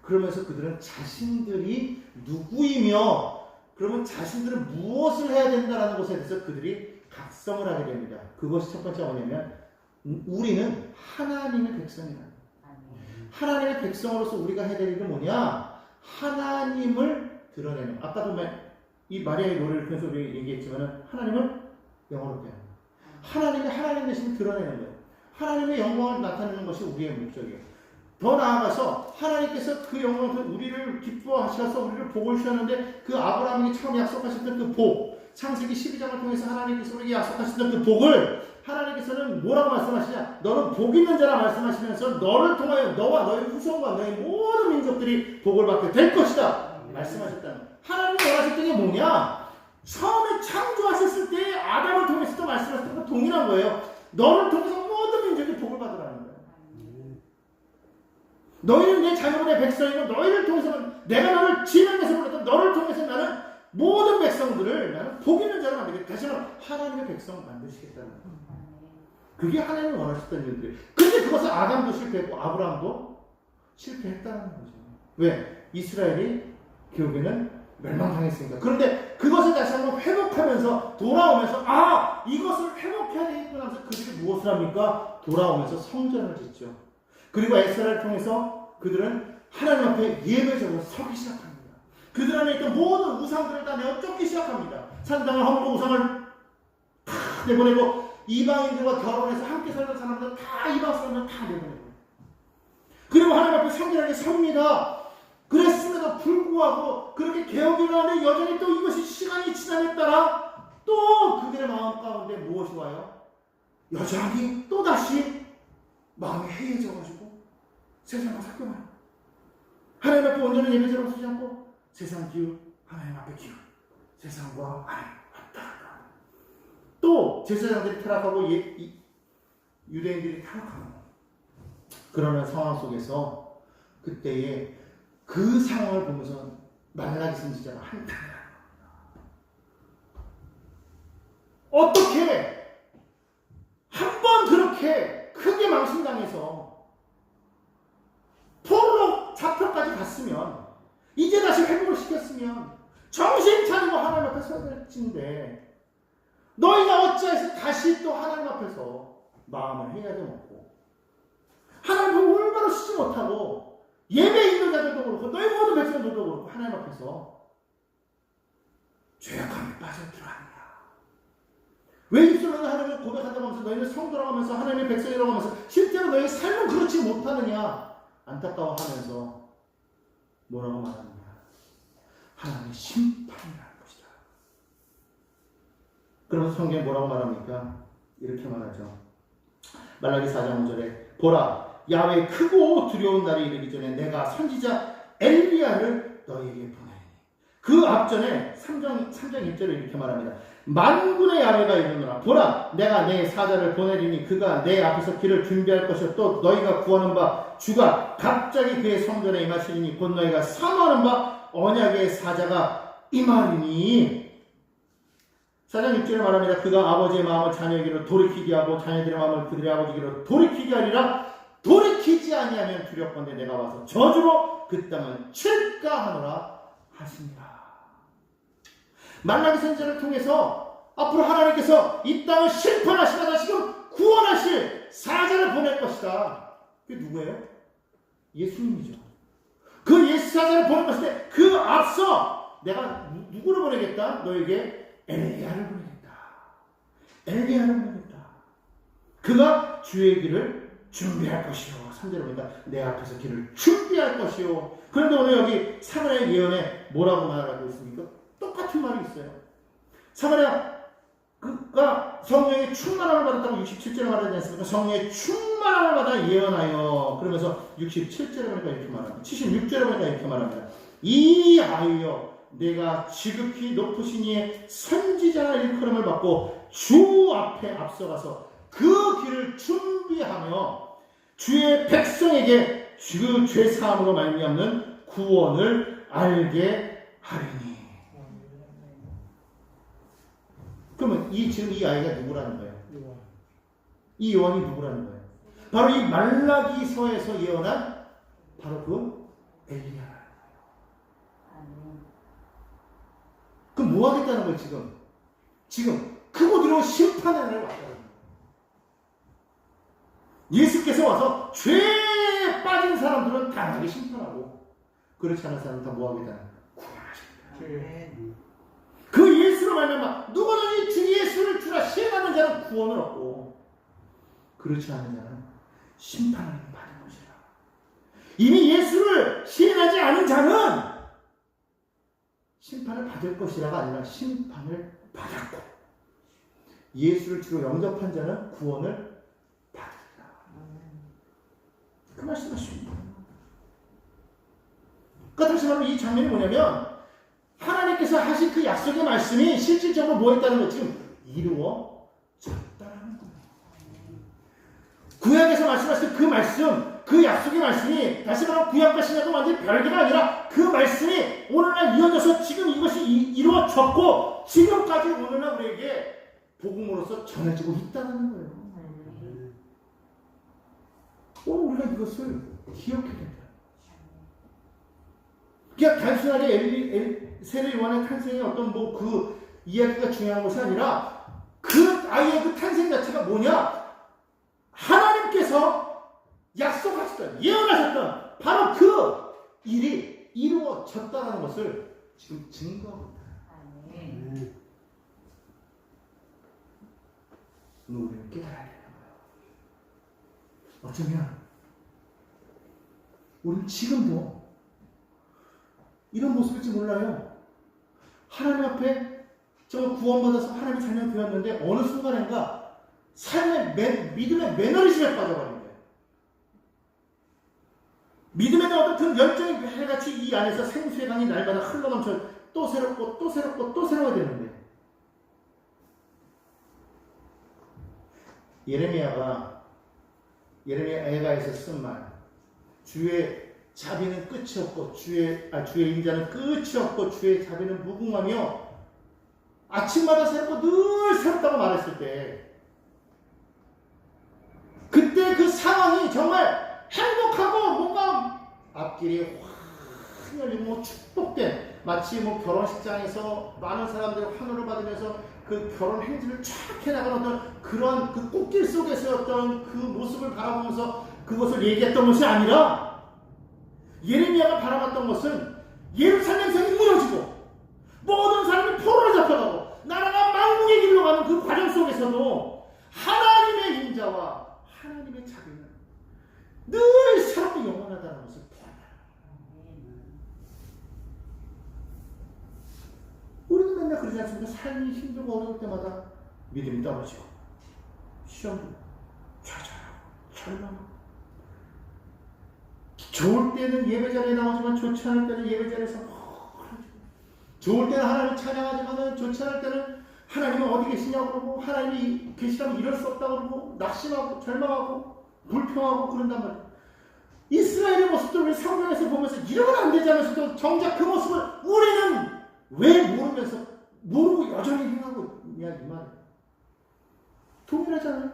그러면서 그들은 자신들이 누구이며 그러면 자신들은 무엇을 해야 된다는 것에 대해서 그들이 각성을 하게 됩니다. 그것이 첫 번째가 뭐냐면 우리는 하나님의 백성이다. 하나님의 백성으로서 우리가 해야 될 일은 뭐냐? 하나님을 드러내는. 아까도 이 마리아의 노래를 통해서 우리가 얘기했지만 하나님을 영어롭게 합니다. 하나님의 하나님 되심을 드러내는 거예요. 하나님의 영광을 나타내는 것이 우리의 목적이에요. 더 나아가서 하나님께서 그 영광을 우리를 기뻐하셔서 우리를 복을 주셨는데 그 아브라함에게 처음 약속하셨던 그 복, 창세기 12장을 통해서 하나님께서 우리에게 약속하셨던 그 복을 하나님께서는 뭐라고 말씀하시냐? 너는 복 있는 자라 말씀하시면서 너를 통하여 너와 너의 후손과 너의 모든 민족들이 복을 받게 될 것이다 말씀하셨다는 거예요. 하나님이 원하셨던 게 뭐냐? 처음에 창조하셨을 때 아담을 통해서도 말씀하셨던 건 동일한 거예요. 너를 통해서 모든 민족이 복을 받으라는 거예요. 너희는 내 자녀의 백성이고 너희를 통해서는 내가 너를 지명해서 불렀던 너를 통해서 나는 모든 백성들을 나는 복 있는 자로 만들겠다. 다시 말하면 하나님의 백성을 만드시겠다는 거예요. 그게 하나님이 원하셨던 일들이에요. 근데 그것을 아담도 실패했고 아브라함도 실패했다는 거죠. 왜? 이스라엘이 결국에는 멸망당했으니까. 그런데 그것을 다시 한번 회복하면서 돌아오면서 아! 이것을 회복해야 되겠구나 하면서 그들이 무엇을 합니까? 돌아오면서 성전을 짓죠. 그리고 에스라를 통해서 그들은 하나님 앞에 예배적으로 서기 시작합니다. 그들 안에 있던 모든 우상들을 다 내어 쫓기 시작합니다. 산당을 허물고 우상을 다 내보내고 이방인들과 결혼해서 함께 살던 사람들 다 이방 사람들 다 내보내고 그리고 하나님 앞에 성결하게 섭니다. 그랬음에도 불구하고 그렇게 개혁을 하는데 여전히 또 이것이 시간이 지남에 따라 또 그들의 마음 가운데 무엇이 와요? 여전히 또다시 마음이 해이해져가지고 세상과 삭혀가요. 하나님 앞에 온전한 예배자로 서지 않고 세상 기후, 하나님 앞에 기후, 세상과 하나님 왔다 갔다. 또 제사장들이 타락하고 유대인들이 타락하고 그러는 상황 속에서 그때에 그 상황을 보면서 말라기 선지자가 한탄을 어떻게 한 번 그렇게 크게 망신당해서 했으면, 이제 다시 회복을 시켰으면 정신 차리고 하나님 앞에 서야 될진데 너희가 어찌해서 다시 또 하나님 앞에서 마음을 해야지 먹고 하나님 앞에 올바로 쓰지 못하고 예배 있는 자들도 그렇고 너희 모든 백성들도 그렇고 하나님 앞에서 죄악함에 빠져들어왔냐. 왜 입술로 하나님을 고백한다고 하면서 너희는 성도라고 하면서 하나님의 백성이라고 하면서 실제로 너희 삶은 그렇지 못하느냐 안타까워하면서 뭐라고 말하느냐. 하나님의 심판이라는 것이다. 그러면서 성경에 뭐라고 말합니까? 이렇게 말하죠. 말라기 4장 5절에 보라 야훼의 크고 두려운 날이 이르기 전에 내가 선지자 엘리야를 너희에게 보내니. 그 앞전에 3장 1절에 이렇게 말합니다. 만군의 야훼가 이르노라 보라 내가 내 사자를 보내리니 그가 내 앞에서 길을 준비할 것이요 또 너희가 구하는 바 주가 갑자기 그의 성전에 임하시리니 곧 너희가 사모하는 바 언약의 사자가 임하리니. 4장 6절에 말합니다. 그가 아버지의 마음을 자녀에게로 돌이키게 하고 자녀들의 마음을 그들의 아버지에게로 돌이키게 하리라. 돌이키지 아니하면 두렵건대 내가 와서 저주로 그 땅을 칠까 하노라 하시니라. 말라기 선지자를 통해서 앞으로 하나님께서 이 땅을 심판하시다가 지금 구원하실 사자를 보낼 것이다. 그게 누구예요? 예수님이죠. 그 예수 사자를 보낼 것일 때 그 앞서 내가 누구를 보내겠다? 너에게 엘리야를 보내겠다. 엘리야를 보내겠다. 그가 주의 길을 준비할 것이요. 3절에 보니까 내 앞에서 길을 준비할 것이요. 그런데 오늘 여기 사마리아 예언에 뭐라고 말하고 있습니까? 똑같은 말이 있어요. 사마리아가 성령의 충만함을 받았다고 67절에 말하지 않습니까? 성령의 충만함을 받아 예언하여. 그러면서 67절에 보니까 이렇게 말합니다. 76절에 보니까 이렇게 말합니다. 이 아이여 내가 지극히 높으신 이의 선지자 일컬음을 받고 주 앞에 앞서가서 그 길을 준비하며 주의 백성에게 주 죄사함으로 말미암는 구원을 알게 하리니. 그러면 지금 이 아이가 누구라는 거예요? 이 요한이 누구라는 거예요? 바로 이 말라기서에서 예언한 바로 그 엘리야라는 거예요. 그럼 뭐 하겠다는 거예요? 지금 크고 두려운 심판의 날이 왔다는 거예요. 예수께서 와서 죄에 빠진 사람들은 당하게 심판하고 그렇지 않은 사람은 다 뭐 하겠다는 거예요? 구원하십니다. 그 예수로 말미암아 누구든지 주 예수를 주라 시행하는 자는 구원을 얻고 그렇지 않은 자는 심판을 받는 것이라. 이미 예수를 시행하지 않은 자는 심판을 받을 것이라가 아니라 심판을 받았고 예수를 주로 영접한 자는 구원을 받으리라. 그 말씀하십니다. 그러니까 다시 말하면 이 장면이 뭐냐면 하나님께서 하신 그 약속의 말씀이 실질적으로 뭐 했다는 거 지금 이루어졌다는 거예요. 구약에서 말씀하신 그 말씀, 그 약속의 말씀이 다시 말하면 구약과 신약은 완전히 별개가 아니라 그 말씀이 오늘날 이어져서 지금 이것이 이루어졌고 지금까지 오늘날 우리에게 복음으로서 전해지고 있다는 거예요. 오늘 우리가 이것을 기억해야 된다. 그냥 단순하게 세례 요한의 탄생의 어떤 그 이야기가 중요한 것이 아니라 그 아이의 그 탄생 자체가 뭐냐? 하나님께서 약속하셨던, 예언하셨던 바로 그 일이 이루어졌다는 것을 지금 증거하고 있다. 우리는 깨달아야 되는 거예요. 어쩌면 우리는 지금도 이런 모습일지 몰라요. 하나님 앞에 정말 구원받아서 하나님의 자녀가 되었는데 어느 순간인가 삶의 믿음의 매너리즘에 빠져버린 거예요. 믿음에 대한 어떤 그 열정이 해같이 이 안에서 생수의 강이 날마다 흘러넘쳐 또 새롭고 또 새롭고 또 새로워야 되는데 예레미야가 애가에서 쓴 말 주의 자비는 끝이 없고 주의 인자는 끝이 없고 주의 자비는 무궁하며 아침마다 새롭고 늘 새롭다고 말했을 때 그때 그 상황이 정말 행복하고 뭔가 앞길이 큰 열리고 뭐 축복된 마치 뭐 결혼식장에서 많은 사람들이 환호를 받으면서 그 결혼 행진을 쫙 해나가는 어떤 그런 그 꽃길 속에서 어떤 그 모습을 바라보면서 그것을 얘기했던 것이 아니라 예레미야가 바라봤던 것은 예루살렘 성이 무너지고 모든 사람이 포로로 잡혀가고 나라가 망국의 길로 가는 그 과정 속에서도 하나님의 인자와 하나님의 자비는 늘 새롭게 영원하다는 것을 보았다. 우리도 맨날 그러지 않습니까? 삶이 힘들고 어려울 때마다 믿음이 떨어지고 시험도 좌절하고 절망하고 좋을 때는 예배자리에 나오지만 좋지 않을 때는 예배자리에서 좋을 때는 하나님을 찬양하지만 좋지 않을 때는 하나님은 어디 계시냐고 그러고 하나님이 계시다면 이럴 수 없다고 그러고 낙심하고 절망하고 불평하고 그런단 말이에요. 이스라엘의 모습도 우리 성경에서 보면서 이러면 안 되지 않으면서도 정작 그 모습을 우리는 왜 모르고 여전히 행하고 있냐 이 말이에요. 동일하잖아요.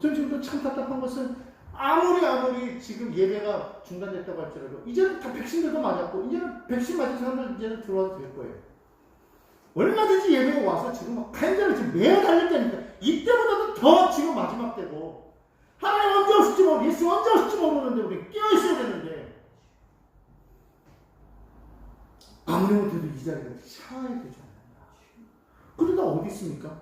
전 지금도 참 답답한 것은 아무리 지금 예배가 중단됐다고 할지라도 이제는 다 백신들도 맞았고 이제는 백신 맞은 사람들 이제는 들어와도 될 거예요. 얼마든지 예배가 와서 지금 간절히 지금 매어 달릴 때니까 이때보다도 더 지금 마지막 때고 하나님 언제 오실지 모르고 예수 언제 오실지 모르는데 우리 깨어있어야 되는데 아무리 못해도 이 자리가 차야 되지 않나. 그러다 어디 있습니까?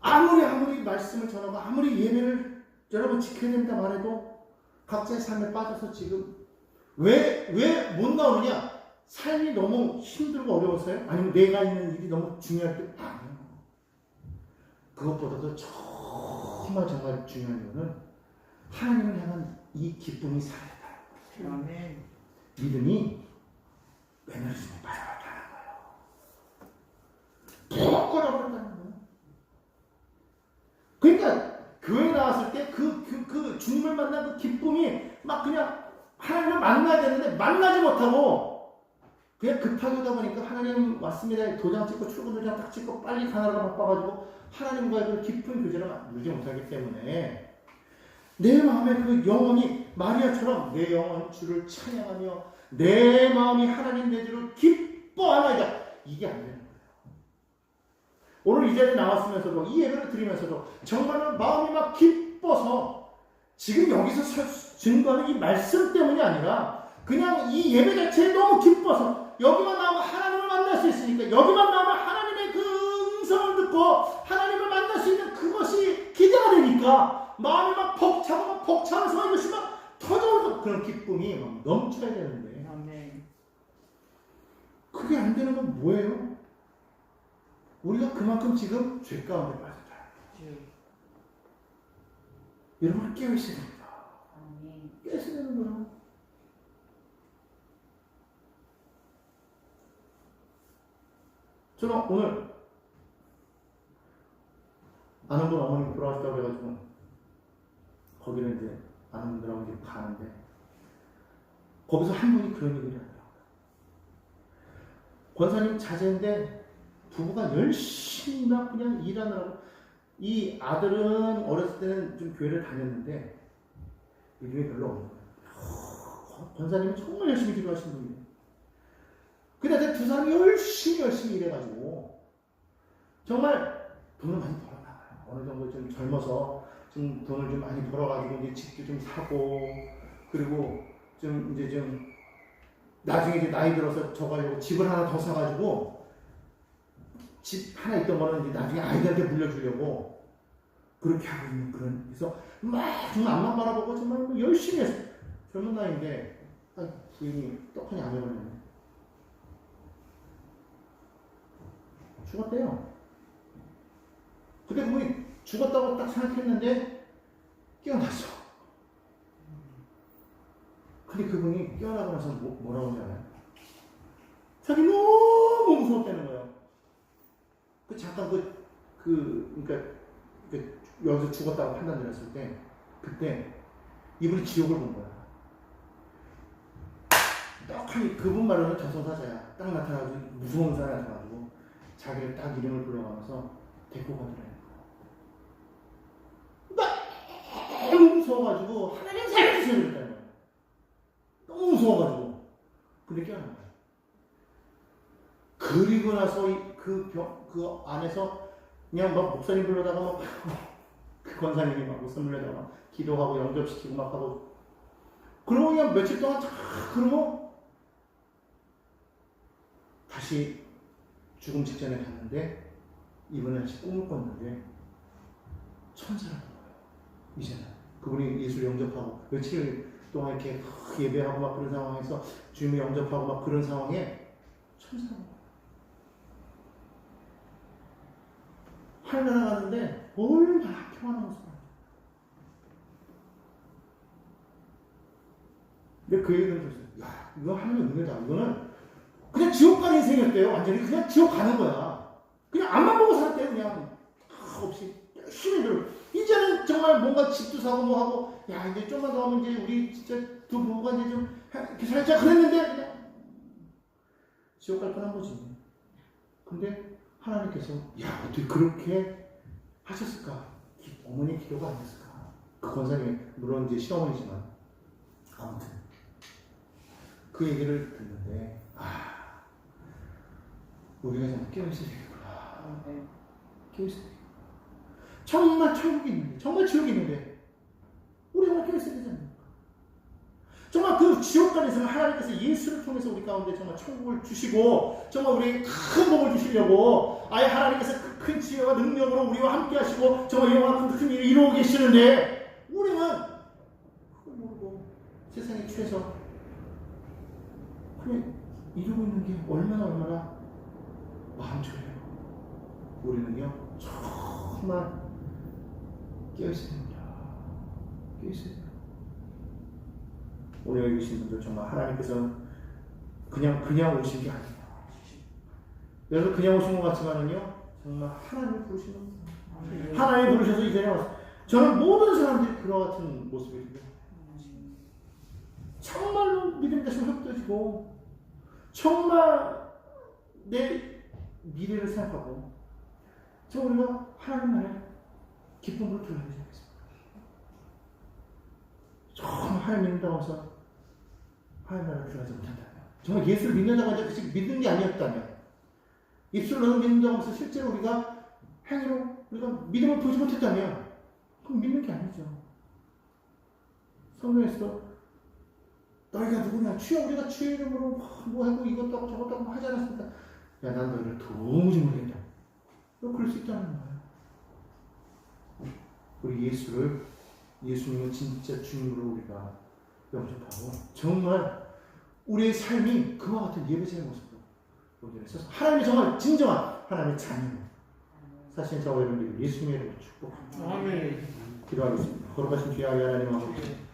아무리 말씀을 전하고 아무리 예배를 여러분 지켜야 된다 말해도 각자의 삶에 빠져서 지금 왜 못 나오느냐? 삶이 너무 힘들고 어려워서요? 아니면 내가 있는 일이 너무 중요할 때? 아니요. 그것보다도 정말 중요한 거는 하나님을 향한 이 기쁨이 살아있다는 거예요. 믿음이 매너리즘에 빠져버렸다는 거예요. 푹 꺼져버렸다는 거예요. 그러니까 교회 나왔을 때 그 주님을 만난 그 기쁨이 막 그냥 하나님을 만나야 되는데 만나지 못하고 그냥 급하게 오다 보니까 하나님 왔습니다. 도장 찍고 출근 도장 딱 찍고 빨리 가느라 바빠가지고 하나님과의 그 깊은 교제를 누리지 못하기 때문에 내 마음에 그 영혼이 마리아처럼 내 영혼 주를 찬양하며 내 마음이 하나님 내 주를 기뻐하나이다. 이게 안 되는 거예요. 오늘 이 자리에 나왔으면서도 이 예배를 드리면서도 정말로 마음이 막 기뻐서 지금 여기서 증거하는 이 말씀 때문이 아니라 그냥 이 예배 자체에 너무 기뻐서 여기만 나오면 하나님을 만날 수 있으니까 여기만 나오면 하나님의 그 음성을 듣고 하나님을 만날 수 있는 그것이 기대가 되니까 마음이 막 벅차면서 이것이 막 터져오는 그런 기쁨이 막 넘쳐야 되는데 그게 안 되는 건 뭐예요? 우리가 그만큼 지금 죄 가운데 빠졌다. 여러분 깨어있어야 됩니다. 깨어있어야 되는 거야. 저는 오늘 아는 분 어머니 돌아가셨다고 그래가지고 거기를 이제 아는 분들하고 이제 가는데 거기서 한 분이 그런 얘기를 하더라고요. 권사님 자제인데 부부가 열심히 막 그냥 일하느라고 이 아들은 어렸을 때는 좀 교회를 다녔는데 믿음이 별로 없는 거예요. 권사님은 정말 열심히 기도하신 분이에요. 근데 두 사람이 열심히 일해가지고 정말 돈을 많이 벌어나가요. 어느 정도 좀 젊어서 좀 돈을 좀 많이 벌어가지고 이제 집도 좀 사고 그리고 좀 이제 좀 나중에 이제 나이 들어서 저가지고 집을 하나 더 사가지고 집 하나 있던 거는 이제 나중에 아이들한테 물려주려고 그렇게 하고 있는 그런 그래서 막 정말 앞만 바라보고 정말 열심히 했어요. 젊은 나이인데 부인이 떡하니 암에 걸렸네. 죽었대요. 근데 그분이 죽었다고 딱 생각했는데 깨어났어. 근데 그분이 깨어나고 나서 뭐라고 하잖아요. 자기 너무 무서웠다는 거예요. 잠깐 그러니까 여기서 죽었다고 판단 들었을 때 그때 이분이 지옥을 본 거야. 떡하니 그분 말로는 저승사자야. 딱 나타나가지고 무서운 사람이 나타나가지고 자기를 딱 이름을 불러가면서 데리고 가더라는 거야. 너무 무서워가지고 하나님 살려주세요 그랬다는 거야. 그렇게 깨어난 거예요. 그리고 나서 그 안에서 그냥 막 목사님 불러다가 막 그 권사님이 막 목사님 불러다가 막 기도하고 영접시키고 막 하고 그러고 그냥 며칠 동안 쫙 그러고 다시 죽음 직전에 갔는데 이번에 다시 꿈을 꿨는데 천사라는 거예요. 이제는 그분이 예수를 영접하고 며칠 동안 이렇게 예배하고 막 그런 상황에서 주님을 영접하고 막 그런 상황에 천사라는 거예요. 하늘 날아가는데 얼마나 평안한 모습을 하죠. 근데 그 얘기를 들었어요. 야, 이거 하나님의 은혜다. 이거는 그냥 지옥 가는 인생이었대요. 완전히 그냥 지옥 가는 거야. 그냥 앞만 보고 살았대요. 그냥 없이 열심히 들어. 이제는 정말 뭔가 집도 사고 뭐 하고 야 이제 좀만 더 하면 이제 우리 진짜 두 부부가 이제 좀 이렇게 살자 그랬는데 그냥 지옥 갈 뻔한 거지. 근데 하나님께서 야 어떻게 그렇게 하셨을까? 어머니 기도가 안 됐을까? 그 권사님이 물론 이제 시어머니지만 아무튼 그 얘기를 듣는데 우리가 정말 깨어있어야 되겠구나. 깨어있어야 되겠구나. 정말 천국이 있는데 정말 지옥이 있는데 우리 정말 깨어있어야 되지 않습니까? 정말 그 지옥간에서 하나님께서 예수를 통해서 우리 가운데 정말 천국을 주시고 정말 우리에게 큰 복을 주시려고 아예 하나님께서 그 큰 지혜와 능력으로 우리와 함께 하시고 정말 이와 큰 일을 이루고 계시는데 우리는 그걸 모르고 세상에 취해서 그냥 이루고 있는 게 얼마나 마음 졸여요. 우리는요 정말 깨어있어야 됩니다. 깨어있어야 됩니다. 오늘 여기 계신 분들 정말 하나님께서 그냥 오신 게 아니에요. 여러분 그냥 오신 것 같지만은요 정말 하나님을 부르신 겁니다. 하나님 부르셔서 이 자리에 왔어요. 저는 모든 사람들이 그와 같은 모습이거든요. 정말로 믿음이 다시 회복되지고 정말 내 미래를 생각하고 정말 우리가 하나님 나라에 기쁨으로 들어가야 되지 않겠습니까? 정말 하나님 믿는다고 하나님 나라에 들어가지 못한다면 정말 예수를 믿는다고 해서 그것이 믿는 게 아니었다면 입술로는 믿는다고 해서 실제로 우리가 행위로 우리가 믿음을 보지 못했다면 그럼 믿는 게 아니죠. 성경에서도 너희가 누구냐 우리가 주의 이름으로 뭐 하고 이것도 하고 저것도 하고 하지 않았습니까? 야 난 너희를 도무지 모르겠다. 너 그럴 수 있다는 거예요. 우리 예수님을 진짜 주님으로 우리가 영접하고 정말 우리의 삶이 그와 같은 예배자의 모습으로 연결해서 하나님이 정말 진정한 하나님의 자녀로 사실 저와 여러분들이 예수님의 이름으로 축복합니다. 기도하겠습니다. 거룩하신 주의 하나님 아버지